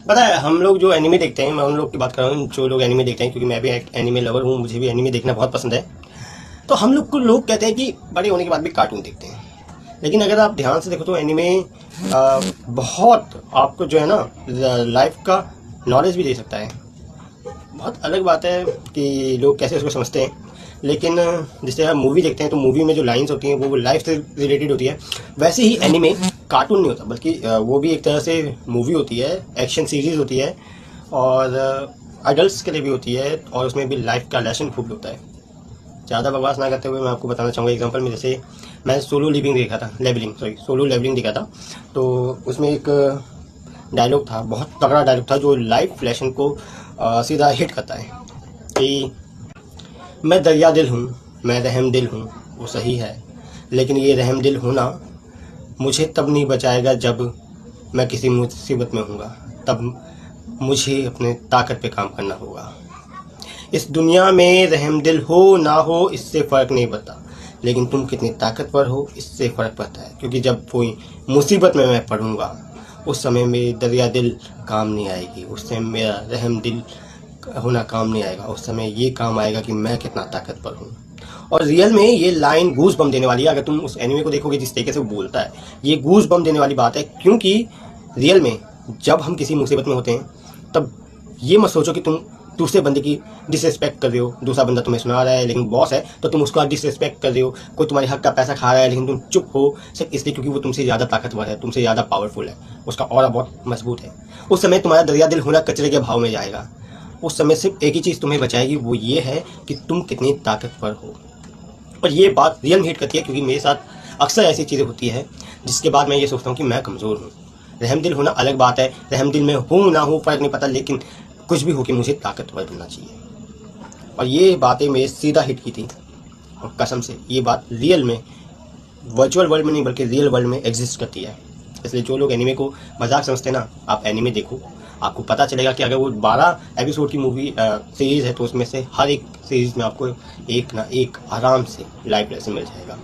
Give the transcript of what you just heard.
पता है, हम लोग जो एनिमे देखते हैं, मैं उन लोग की बात कर रहा हूँ जो लोग एनिमे देखते हैं, क्योंकि मैं भी एक एनिमे लवर हूँ, मुझे भी एनिमे देखना बहुत पसंद है। तो हम लोग को लोग कहते हैं कि बड़े होने के बाद भी कार्टून देखते हैं, लेकिन अगर आप ध्यान से देखो तो एनिमे बहुत आपको जो है ना लाइफ का नॉलेज भी दे सकता है। बहुत अलग बात है कि लोग कैसे उसको समझते हैं, लेकिन जैसे आप मूवी देखते हैं तो मूवी में जो लाइंस होती हैं वो लाइफ से रिलेटेड होती है। वैसे ही एनिमे कार्टून नहीं होता, बल्कि वो भी एक तरह से मूवी होती है, एक्शन सीरीज होती है, और अडल्ट्स के लिए भी होती है, और उसमें भी लाइफ का लेसन खूब होता है। ज़्यादा बकवास ना करते हुए मैं आपको बताना चाहूँगा एग्जांपल में। जैसे मैं सोलो लेवलिंग देखा था। तो उसमें एक डायलॉग था, बहुत तगड़ा डायलॉग था, जो लाइफ लेसन को सीधा हिट करता है कि मैं दरिया दिल हूँ, मैं रहम दिल हूँ, वो सही है, लेकिन ये रहम दिल होना मुझे तब नहीं बचाएगा जब मैं किसी मुसीबत में हूँगा, तब मुझे अपने ताकत पे काम करना होगा। इस दुनिया में रहम दिल हो ना हो इससे फ़र्क नहीं पड़ता, लेकिन तुम कितनी ताकतवर हो इससे फ़र्क पड़ता है, क्योंकि जब कोई मुसीबत में मैं पड़ूंगा उस समय मेरी दरिया दिल काम नहीं आएगी, उस समय मेरा रहम दिल होना काम नहीं आएगा, उस समय ये काम आएगा कि मैं कितना ताकतवर हूँ। और रियल में ये लाइन गूज बम देने वाली है। अगर तुम उस एनिमे को देखोगे जिस तरीके से वो बोलता है, ये गूज बम देने वाली बात है, क्योंकि रियल में जब हम किसी मुसीबत में होते हैं तब ये मत सोचो कि तुम दूसरे बंदे की डिसरिस्पेक्ट कर रहे हो। दूसरा बंदा तुम्हें सुना रहा है लेकिन बॉस है तो तुम उसका डिसरिस्पेक्ट कर रहे हो। कोई तुम्हारे हक का पैसा खा रहा है लेकिन तुम चुप हो, सिर्फ इसलिए क्योंकि वो तुमसे ज़्यादा ताकतवर है, तुमसे ज़्यादा पावरफुल है, उसका ऑरा बहुत मजबूत है। उस समय तुम्हारा दरिया दिल होना कचरे के भाव में जाएगा। उस समय सिर्फ एक ही चीज़ तुम्हें बचाएगी, वो ये है कि तुम कितनी ताकतवर हो। और ये बात रियल में हिट करती है, क्योंकि मेरे साथ अक्सर ऐसी चीज़ें होती है जिसके बाद मैं ये सोचता हूँ कि मैं कमज़ोर हूँ। रहम दिल होना अलग बात है, रहम दिल में हूँ ना हूँ फ़र्क नहीं पता, लेकिन कुछ भी हो कि मुझे ताकतवर बनना चाहिए। और ये बातें मेरे सीधा हिट की थी, और कसम से ये बात रियल में, वर्चुअल वर्ल्ड में नहीं बल्कि रियल वर्ल्ड में एग्जिस्ट करती है। इसलिए जो लोग एनिमे को मजाक समझते हैं ना, आप एनिमे देखो, आपको पता चलेगा कि अगर वो 12 एपिसोड की मूवी सीरीज़ है तो उसमें से हर एक सीरीज़ में आपको एक ना एक आराम से लाइफ लेसन मिल जाएगा।